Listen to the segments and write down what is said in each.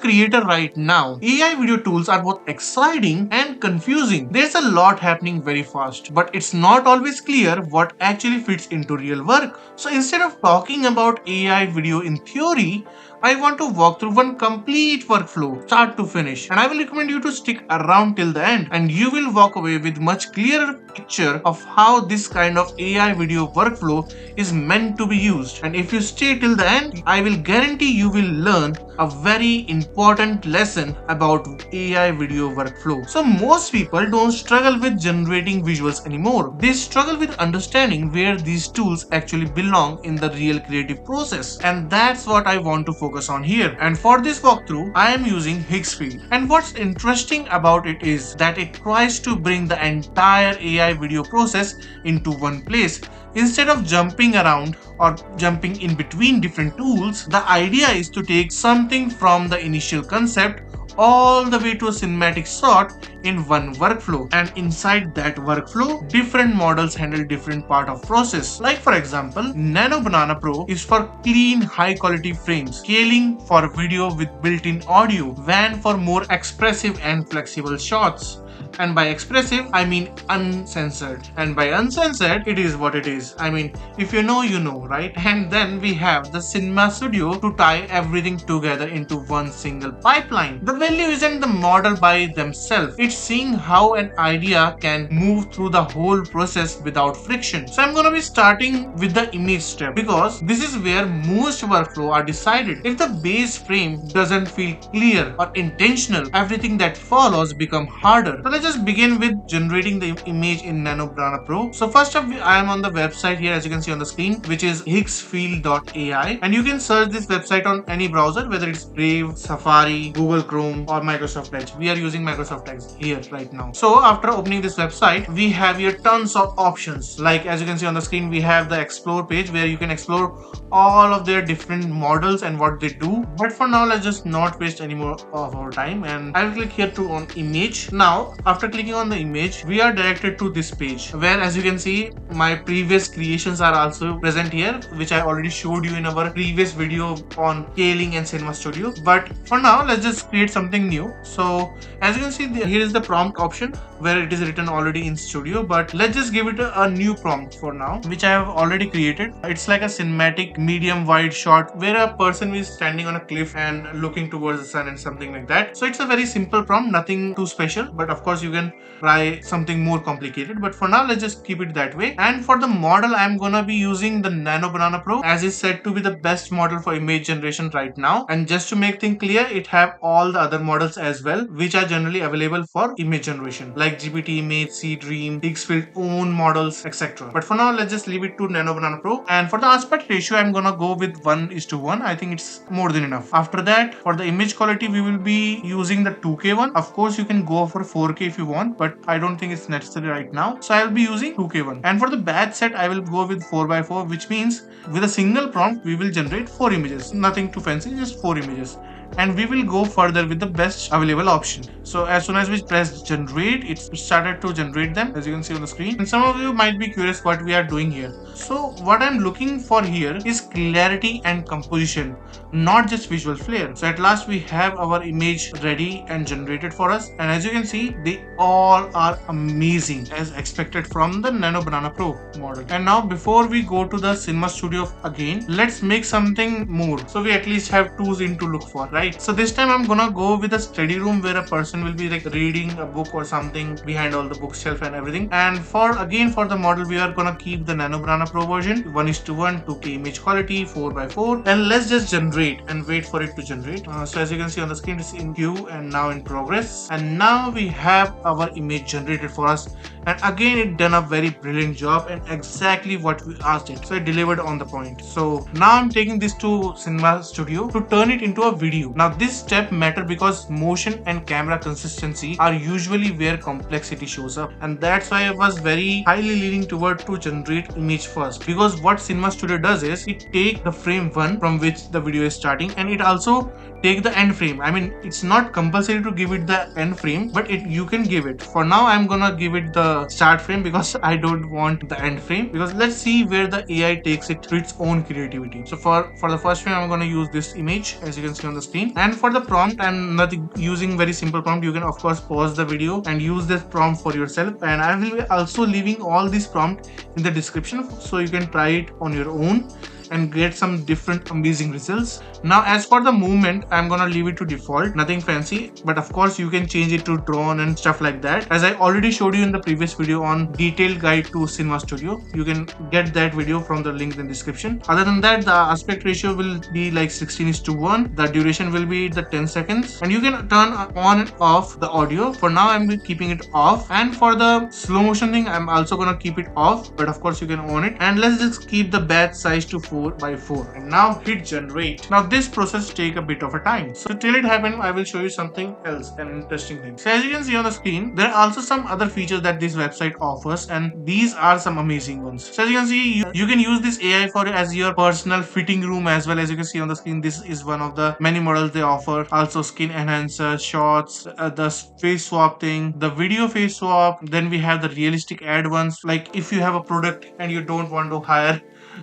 creator right now, AI video tools are both exciting and confusing. There's a lot happening very fast, but it's not always clear what actually fits into real work. So instead of talking about AI video in theory, I want to walk through one complete workflow, start to finish, and I will recommend you to stick around till the end, and you will walk away with much clearer picture of how this kind of AI video workflow is meant to be used. And if you stay till the end, I will guarantee you will learn a very important lesson about AI video workflow. So most people don't struggle with generating visuals anymore. They struggle with understanding where these tools actually belong in the real creative process. And that's what I want to focus on here. And for this walkthrough, I am using Higgsfield. And what's interesting about it is that it tries to bring the entire AI video process into one place. Instead of jumping around or jumping in between different tools, the idea is to take something from the initial concept all the way to a cinematic shot in one workflow, and inside that workflow different models handle different part of process. Like for example, Nano Banana Pro is for clean high quality frames, scaling for video with built-in audio, Van for more expressive and flexible shots. And by expressive, I mean uncensored. And by uncensored, it is what it is. I mean, if you know, you know, right? And then we have the Cinema Studio to tie everything together into one single pipeline. The value isn't the model by themselves. It's seeing how an idea can move through the whole process without friction. So I'm gonna be starting with the image step, because this is where most workflow are decided. If the base frame doesn't feel clear or intentional, everything that follows become harder. So let's just begin with generating the image in Nano Banana Pro. So first up, I am on the website here, as you can see on the screen, which is higgsfield.ai, and you can search this website on any browser, whether it's Brave, Safari, Google Chrome, or Microsoft Edge. We are using Microsoft Edge here right now. So after opening this website, we have here tons of options. Like as you can see on the screen, we have the explore page where you can explore all of their different models and what they do. But for now, let's just not waste any more of our time, and I will click here to on image. Now after clicking on the image, we are directed to this page where, as you can see, my previous creations are also present here, which I already showed you in our previous video on scaling and Cinema Studio. But for now, let's just create something new. So as you can see, here is the prompt option where it is written already in Studio, but let's just give it a new prompt for now, which I have already created. It's like a cinematic medium wide shot where a person is standing on a cliff and looking towards the sun and something like that. So it's a very simple prompt, nothing too special, but of course you can try something more complicated, but for now let's just keep it that way. And for the model, I'm gonna be using the Nano Banana Pro, as is said to be the best model for image generation right now. And just to make things clear, it have all the other models as well, which are generally available for image generation, like GPT Image, C-Dream, Higgsfield own models, etc. But for now, let's just leave it to Nano Banana Pro. And for the aspect ratio, I'm gonna go with 1:1. I think it's more than enough. After that, for the image quality, we will be using the 2K one. Of course, you can go for 4K if you want, but I don't think it's necessary right now. So I'll be using 2K one. And for the batch set, I will go with 4x4, which means with a single prompt, we will generate 4 images. Nothing too fancy, just 4 images. And we will go further with the best available option. So as soon as we press generate, it started to generate them, as you can see on the screen. And some of you might be curious what we are doing here. So what I'm looking for here is clarity and composition, not just visual flair. So at last we have our image ready and generated for us, and as you can see, they all are amazing as expected from the Nano Banana Pro model. And now before we go to the Cinema Studio again, let's make something more, so we at least have tools in to look for, right? So this time I'm gonna go with a study room where a person will be like reading a book or something behind all the bookshelf and everything. And for the model, we are gonna keep the Nano Banana Pro version, 1:1, 2K image quality, 4x4, and let's just generate and wait for it to generate. So as you can see on the screen, it's in queue and now in progress. And now we have our image generated for us, and again it done a very brilliant job and exactly what we asked it. So it delivered on the point. So now I'm taking this to Cinema Studio to turn it into a video. Now this step matter because motion and camera consistency are usually where complexity shows up, and that's why I was very highly leaning toward to generate image first, because what Cinema Studio does is it take the frame 1 from which the video is starting, and it also take the end frame. I mean, it's not compulsory to give it the end frame, but you can give it. For now, I'm gonna give it the start frame because I don't want the end frame, because let's see where the AI takes it to its own creativity. So for the first frame, I'm gonna use this image, as you can see on the screen. screen. And for the prompt, I'm not using very simple prompt. You can of course pause the video and use this prompt for yourself, and I will be also leaving all this prompt in the description so you can try it on your own and get some different amazing results. Now as for the movement, I'm gonna leave it to default, nothing fancy, but of course you can change it to drone and stuff like that, as I already showed you in the previous video on detailed guide to Cinema Studio. You can get that video from the link in the description. Other than that, the aspect ratio will be like 16:1, the duration will be the 10 seconds, and you can turn on and off the audio. For now I'm keeping it off, and for the slow motion thing I'm also gonna keep it off, but of course you can on it. And let's just keep the batch size to 4x4, and now hit generate. Now this process take a bit of a time, so till it happens I will show you something else, an interesting thing. So as you can see on the screen, there are also some other features that this website offers, and these are some amazing ones. So as you can see, you can use this AI for as your personal fitting room as well. As you can see on the screen, this is one of the many models they offer. Also skin enhancer, shots, the face swap thing, the video face swap. Then we have the realistic ad ones, like if you have a product and you don't want to hire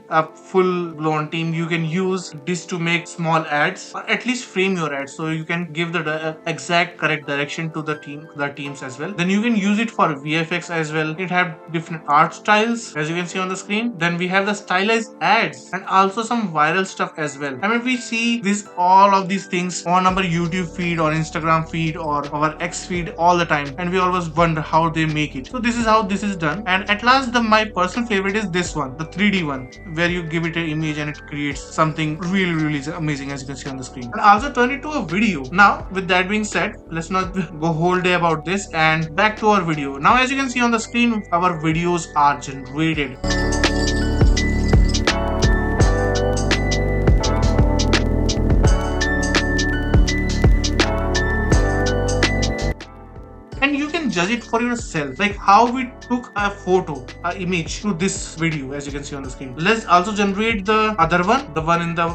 a full blown team, you can use this to make small ads, or at least frame your ads, so you can give the exact correct direction to the teams as well. Then you can use it for VFX as well. It have different art styles as you can see on the screen. Then we have the stylized ads and also some viral stuff as well. I mean, we see this all of these things on our YouTube feed or Instagram feed or our X feed all the time, and we always wonder how they make it. So this is how this is done. And at last, my personal favorite is this one, the 3D one, where you give it an image and it creates something really amazing, as you can see on the screen, and also turn it to a video. Now with that being said, let's not go whole day about this, and back to our video. Now as you can see on the screen, our videos are generated. And you can judge it for yourself, like how we took a photo, an image to this video, as you can see on the screen. Let's also generate the other one, the one in the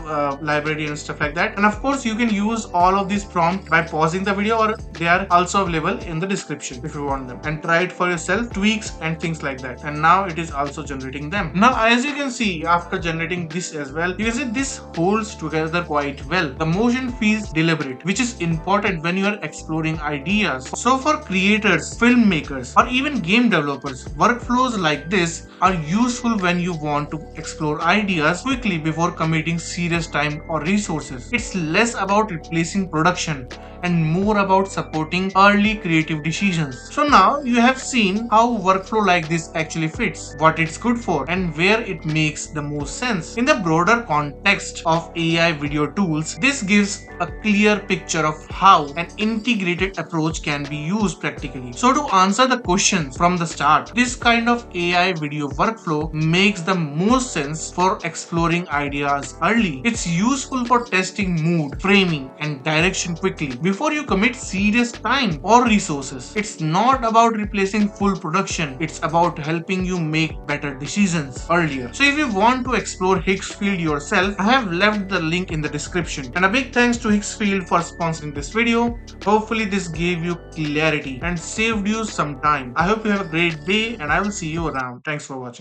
library and stuff like that. And of course you can use all of these prompts by pausing the video, or they are also available in the description if you want them, and try it for yourself, tweaks and things like that. And now it is also generating them. Now as you can see, after generating this as well, you can see this holds together quite well. The motion feels deliberate, which is important when you are exploring ideas. So for creators, filmmakers, or even game developers, workflows like this are useful when you want to explore ideas quickly before committing serious time or resources. It's less about replacing production and more about supporting early creative decisions. So now you have seen how workflow like this actually fits, what it's good for, and where it makes the most sense. In the broader context of AI video tools, this gives a clear picture of how an integrated approach can be used practically. So to answer the questions from the start, this kind of AI video workflow makes the most sense for exploring ideas early. It's useful for testing mood, framing, and direction quickly before you commit serious time or resources. It's not about replacing full production, it's about helping you make better decisions earlier. So if you want to explore Higgsfield yourself, I have left the link in the description. And a big thanks to Higgsfield for sponsoring this video. Hopefully this gave you clarity and saved you some time. I hope you have a great day, and I will see you around. Thanks for watching.